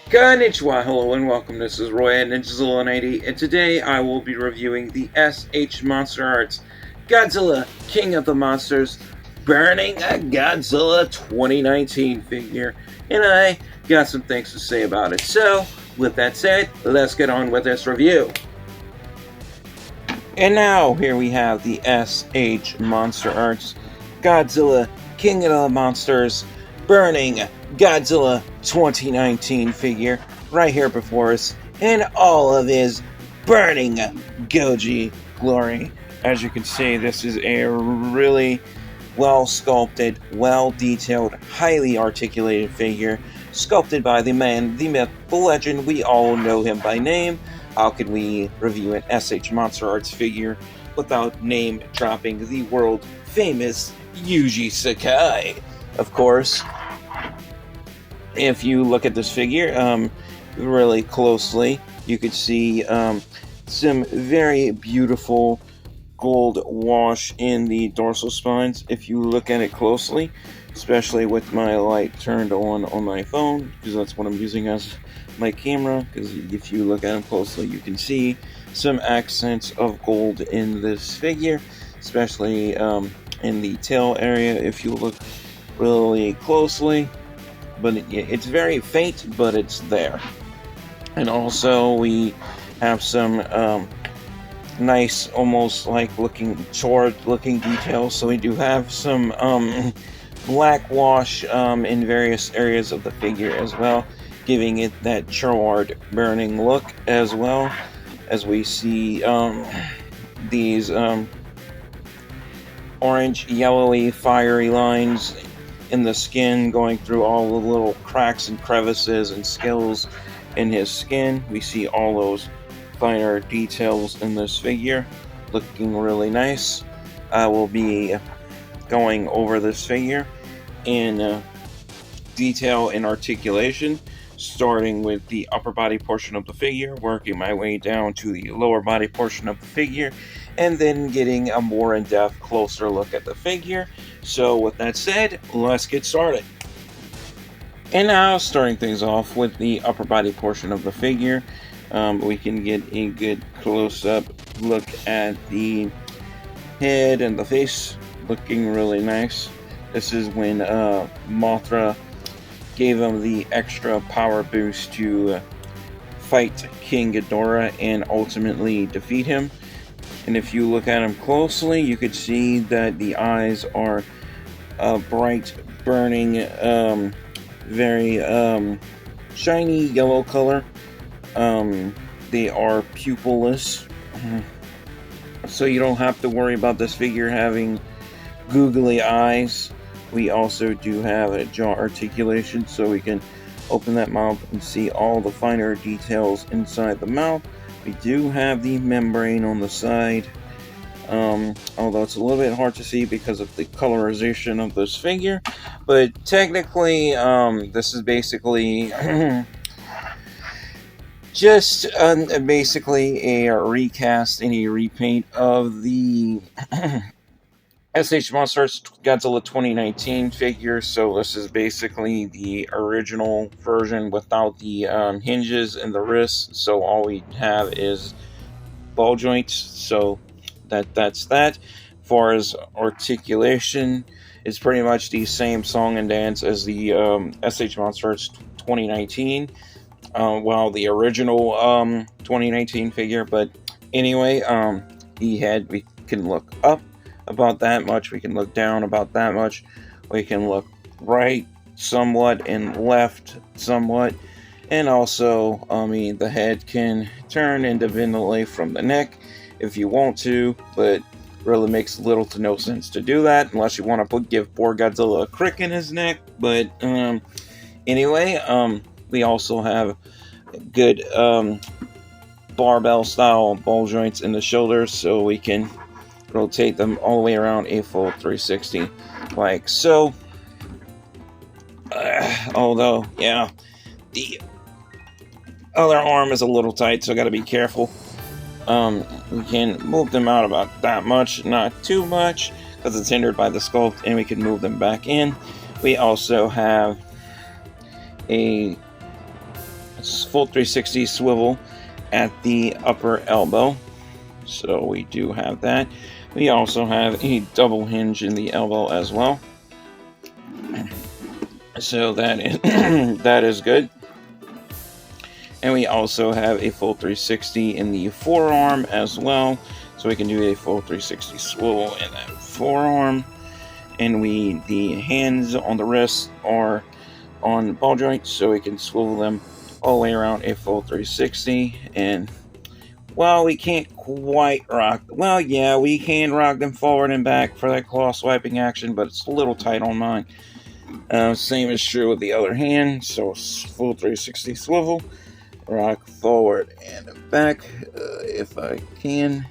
Konnichiwa, hello and welcome. This is Roy at Ninjazilla90, and today I will be reviewing the S.H.MonsterArts Godzilla King of the Monsters Burning a Godzilla 2019 figure, and I got some things to say about it. So, with that said, let's get on with this review. And now, here we have the S.H.MonsterArts Godzilla King of the Monsters Burning Godzilla 2019 figure right here before us in all of his burning Goji glory. As you can see, this is a really well sculpted, well detailed, highly articulated figure sculpted by the man, the myth, the legend. We all know him by name. How could we review an S.H.MonsterArts figure without name dropping the world famous Yuji Sakai? Of course, if you look at this figure really closely, you could see some very beautiful gold wash in the dorsal spines. If you look at it closely, especially with my light turned on my phone, because that's what I'm using as my camera, because if you look at it closely, you can see some accents of gold in this figure, especially in the tail area if you look really closely. But it's very faint, but it's there. And also we have some nice, almost like charred looking details. So we do have some black wash in various areas of the figure as well, giving it that charred burning look, as well as we see these orange, yellowy, fiery lines in the skin going through all the little cracks and crevices and skills in his skin. We see all those finer details in this figure, looking really nice. I will be going over this figure in detail and articulation, starting with the upper body portion of the figure, working my way down to the lower body portion of the figure, and then getting a more in-depth, closer look at the figure. So with that said, let's get started. And now, starting things off with the upper body portion of the figure, we can get a good close-up look at the head and the face, looking really nice. This is when Mothra gave him the extra power boost to fight King Ghidorah and ultimately defeat him. And if you look at him closely, you could see that the eyes are bright, burning, very shiny yellow color. They are pupilless, so you don't have to worry about this figure having googly eyes. We also do have a jaw articulation, so we can open that mouth and see all the finer details inside the mouth. We do have the membrane on the side, although it's a little bit hard to see because of the colorization of this figure. But technically, this is basically just basically a recast and a repaint of the S.H.MonsterArts Godzilla 2019 figure. So this is basically the original version without the hinges and the wrists. So all we have is ball joints. So that's that. As far as articulation, it's pretty much the same song and dance as the S.H.MonsterArts 2019. Well, the original 2019 figure. But anyway, we can look up about that much, we can look down about that much, we can look right somewhat and left somewhat, and also the head can turn independently from the neck if you want to, but really makes little to no sense to do that unless you want to give poor Godzilla a crick in his neck. But anyway, we also have good barbell style ball joints in the shoulders, so we can rotate them all the way around a full 360 like so. Although, yeah, the other arm is a little tight, so I gotta be careful. We can move them out about that much, not too much, because it's hindered by the sculpt, and we can move them back in. We also have a full 360 swivel at the upper elbow, so we do have that. We also have a double hinge in the elbow as well, so that is that is good. And we also have a full 360 in the forearm as well, so we can do a full 360 swivel in that forearm. And the hands on the wrists are on ball joints, so we can swivel them all the way around a full 360. And while we can't quite rock, well, yeah, we can rock them forward and back for that claw swiping action, but it's a little tight on mine. Same is true with the other hand, so full 360 swivel, rock forward and back if I can.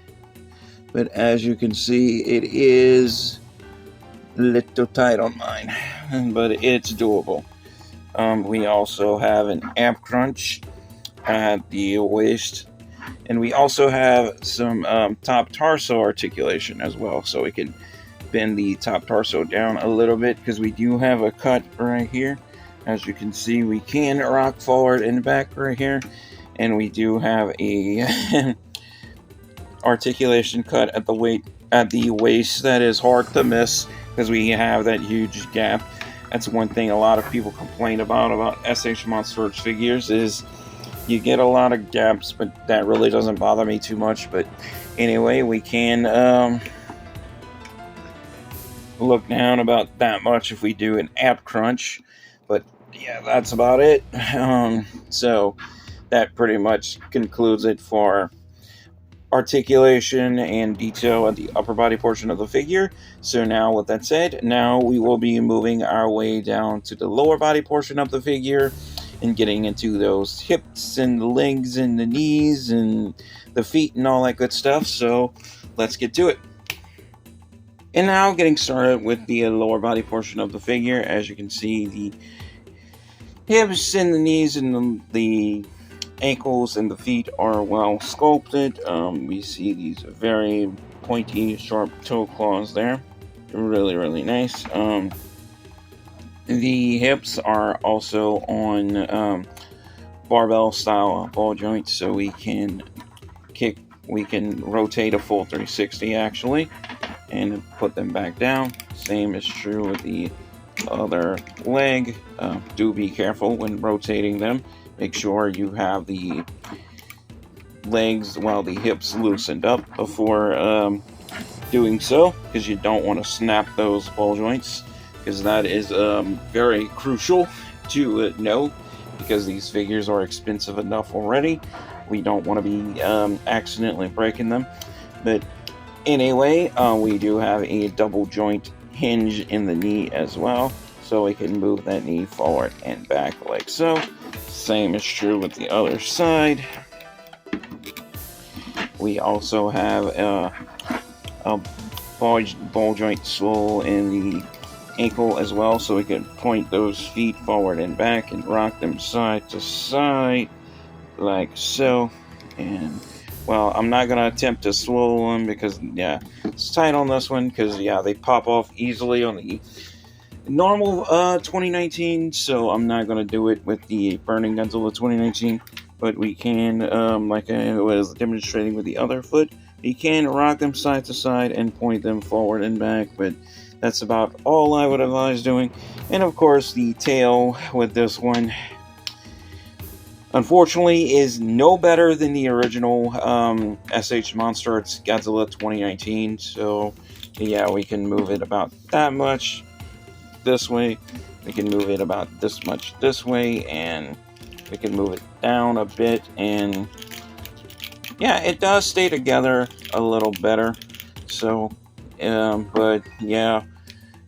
But as you can see, it is a little tight on mine, but it's doable. We also have an ab crunch at the waist, and we also have some top torso articulation as well, so we can bend the top torso down a little bit, because we do have a cut right here. As you can see, we can rock forward and back right here, and we do have a articulation cut at the waist that is hard to miss, because we have that huge gap. That's one thing a lot of people complain about S.H.MonsterArts figures, is you get a lot of gaps, but that really doesn't bother me too much. But anyway, we can look down about that much if we do an ab crunch. But yeah, that's about it. So that pretty much concludes it for articulation and detail at the upper body portion of the figure. So now, with that said, now we will be moving our way down to the lower body portion of the figure and getting into those hips and the legs and the knees and the feet and all that good stuff. So let's get to it. And now, getting started with the lower body portion of the figure. As you can see, the hips and the knees and the ankles and the feet are well sculpted. We see these very pointy, sharp toe claws there. Really nice. The hips are also on barbell style ball joints, so we can rotate a full 360 actually and put them back down. Same is true with the other leg. Do be careful when rotating them. Make sure you have the legs, the hips loosened up before doing so, because you don't want to snap those ball joints, because that is very crucial to know, because these figures are expensive enough already. We don't want to be accidentally breaking them. But anyway, we do have a double joint hinge in the knee as well, so we can move that knee forward and back like so. Same is true with the other side. We also have a ball joint swivel in the ankle as well, so we can point those feet forward and back and rock them side to side like so. And well, I'm not gonna attempt to swivel them because yeah, it's tight on this one, because yeah, they pop off easily on the normal 2019, so I'm not gonna do it with the Burning Godzilla 2019. But we can, like I was demonstrating with the other foot, we can rock them side to side and point them forward and back. But that's about all I would advise doing. And of course, the tail with this one, unfortunately, is no better than the original S.H.MonsterArts Godzilla 2019. So yeah, we can move it about that much this way, we can move it about this much this way, and we can move it down a bit, and yeah, it does stay together a little better. So but yeah,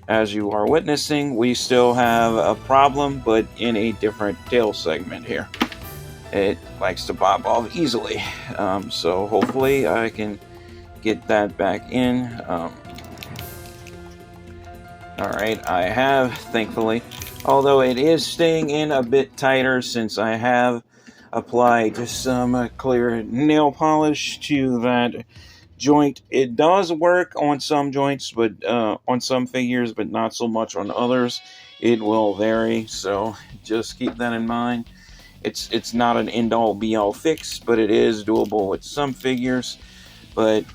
as you are witnessing, we still have a problem, but in a different tail segment here. It likes to pop off easily, so hopefully I can get that back in. Alright, I have, thankfully, although it is staying in a bit tighter since I have applied some clear nail polish to that joint. It does work on some joints, but on some figures, but not so much on others. It will vary, so just keep that in mind. It's not an end-all be-all fix, but it is doable with some figures. But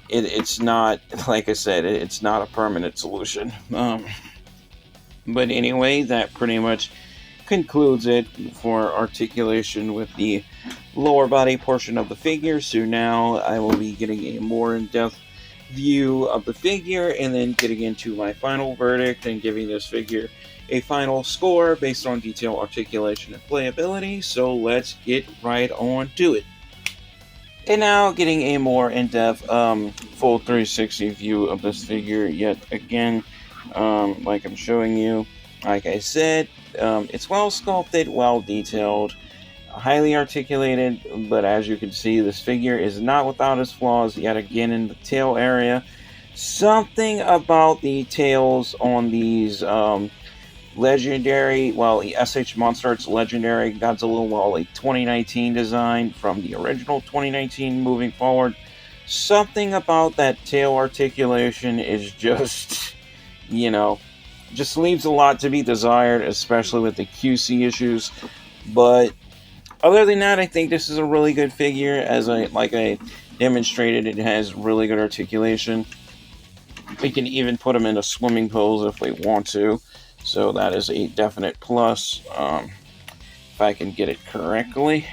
it's not, like I said, it's not a permanent solution. But anyway, that pretty much concludes it for articulation with the lower body portion of the figure. So now I will be getting a more in-depth view of the figure and then getting into my final verdict and giving this figure a final score based on detail, articulation, and playability. So let's get right on to it. And now getting a more in-depth full 360 view of this figure yet again. Like I'm showing you, like I said, it's well sculpted, well detailed, highly articulated, but as you can see, this figure is not without its flaws yet again in the tail area. Something about the tails on these legendary, well, the S.H.MonsterArts legendary Godzilla, well, a 2019 design from the original 2019 moving forward. Something about that tail articulation is just, just leaves a lot to be desired, especially with the QC issues. But other than that, I think this is a really good figure. As I demonstrated, it has really good articulation. We can even put him in a swimming pose if we want to. So that is a definite plus, if I can get it correctly.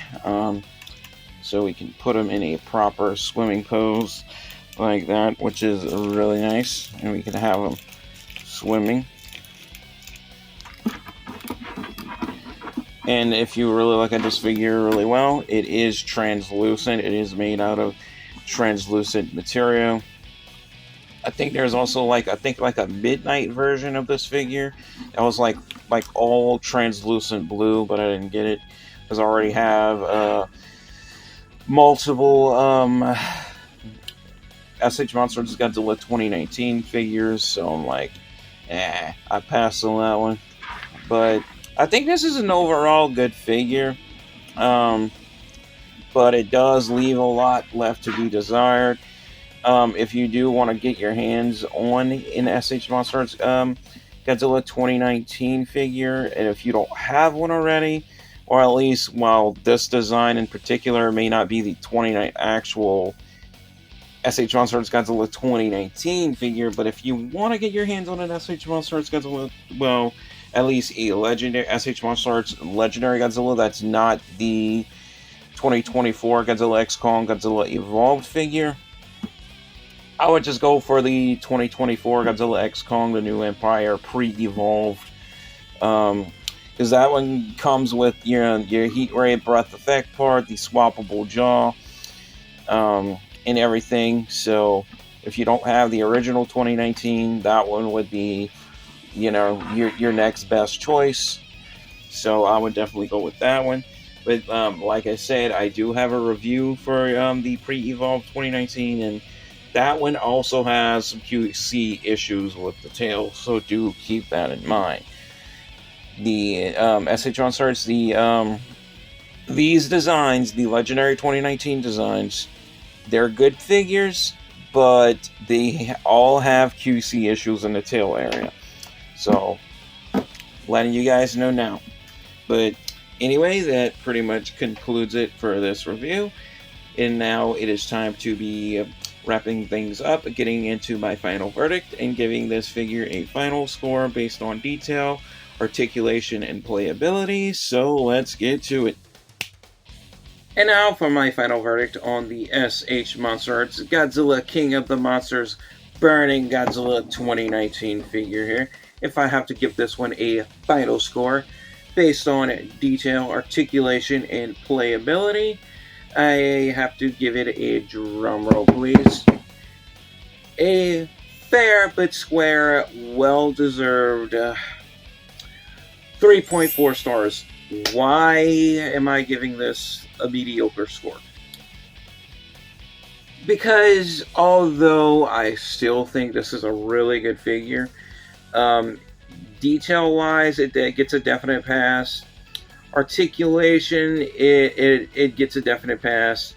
So we can put him in a proper swimming pose like that, which is really nice. And we can have him swimming. And if you really look at this figure really well, it is translucent. It is made out of translucent material. I think there's also like a midnight version of this figure that was like all translucent blue, but I didn't get it because I already have multiple S.H.MonsterArts Godzilla 2019 figures, so I'm like, I passed on that one. But I think this is an overall good figure, but it does leave a lot left to be desired. If you do want to get your hands on an S.H.MonsterArts Godzilla 2019 figure, and if you don't have one already, or at least, while this design in particular may not be the actual S.H.MonsterArts Godzilla 2019 figure, but if you want to get your hands on an S.H.MonsterArts Godzilla, well, at least a legendary S.H.MonsterArts legendary Godzilla that's not the 2024 Godzilla X Kong Godzilla Evolved figure, I would just go for the 2024 Godzilla X Kong, the New Empire pre-evolved, because that one comes with your heat ray breath effect part, the swappable jaw, and everything. So if you don't have the original 2019, that one would be, your next best choice. So I would definitely go with that one. But like I said, I do have a review for the pre-evolved 2019, and that one also has some QC issues with the tail, so do keep that in mind. The S.H.MonsterArts, these designs, the legendary 2019 designs, they're good figures, but they all have QC issues in the tail area. So, letting you guys know now. But anyway, that pretty much concludes it for this review. And now it is time to be wrapping things up, getting into my final verdict, and giving this figure a final score based on detail, articulation, and playability. So let's get to it. And now for my final verdict on the S.H.MonsterArts Godzilla King of the Monsters Burning Godzilla 2019 figure here. If I have to give this one a final score based on detail, articulation, and playability, I have to give it a drum roll, please. A fair but square, well-deserved 3.4 stars. Why am I giving this a mediocre score? Because although I still think this is a really good figure, detail-wise, it gets a definite pass. Articulation, it gets a definite pass.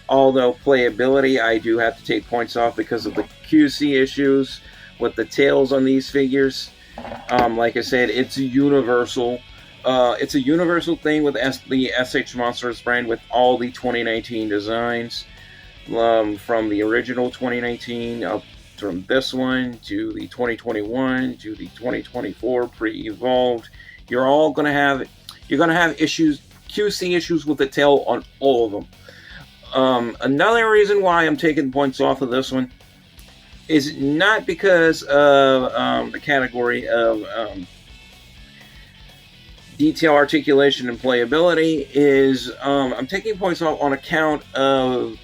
Although playability, I do have to take points off because of the QC issues with the tails on these figures. Like I said, it's a universal. It's a universal thing with the S.H.MonsterArts brand with all the 2019 designs, from the original 2019 up from this one to the 2021 to the 2024 pre-evolved. You're gonna have issues, QC issues with the tail on all of them. Another reason why I'm taking points off of this one is not because of the category of detail, articulation, and playability. Is I'm taking points off on account of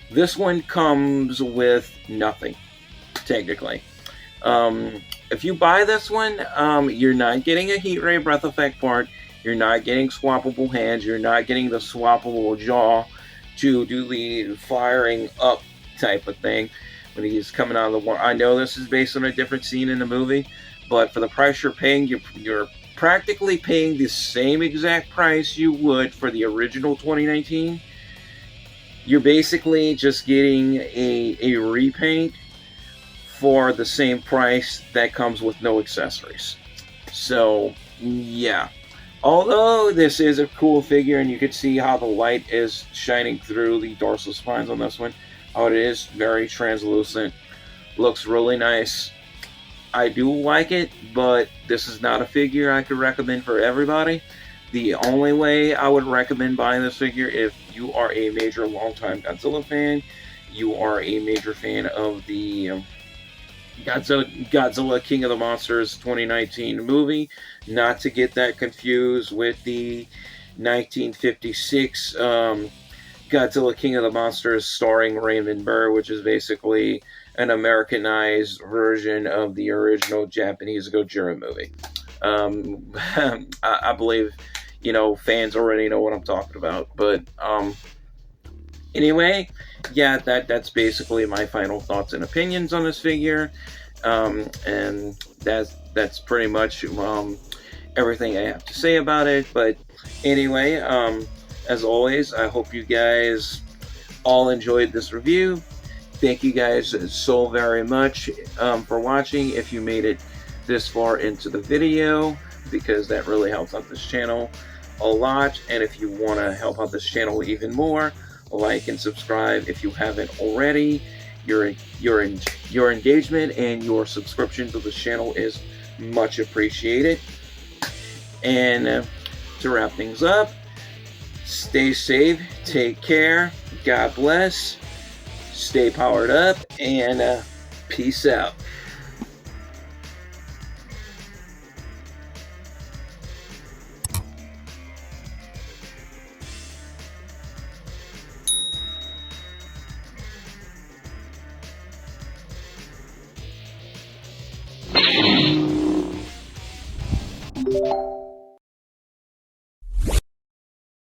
this one comes with nothing, technically. If you buy this one, you're not getting a heat ray breath effect part, you're not getting swappable hands, you're not getting the swappable jaw to do the firing up type of thing when he's coming out of the water. I know this is based on a different scene in the movie, but for the price you're paying, you're practically paying the same exact price you would for the original 2019. You're basically just getting a repaint for the same price that comes with no accessories. So, yeah. Although this is a cool figure, and you can see how the light is shining through the dorsal spines on this one, how it is very translucent, looks really nice. I do like it, but this is not a figure I could recommend for everybody. The only way I would recommend buying this figure, if you are a major longtime Godzilla fan, you are a major fan of the Godzilla King of the Monsters 2019 movie, not to get that confused with the 1956 Godzilla King of the Monsters starring Raymond Burr, which is basically an Americanized version of the original Japanese Gojira movie. I believe, fans already know what I'm talking about, but anyway, yeah, that's basically my final thoughts and opinions on this figure, and that's pretty much everything I have to say about it. But anyway, as always, I hope you guys all enjoyed this review. Thank you guys so very much for watching, if you made it this far into the video, because that really helps out this channel a lot. And if you want to help out this channel even more, like and subscribe if you haven't already. Your engagement and your subscription to the channel is much appreciated. And to wrap things up, stay safe, take care, God bless, stay powered up, and peace out.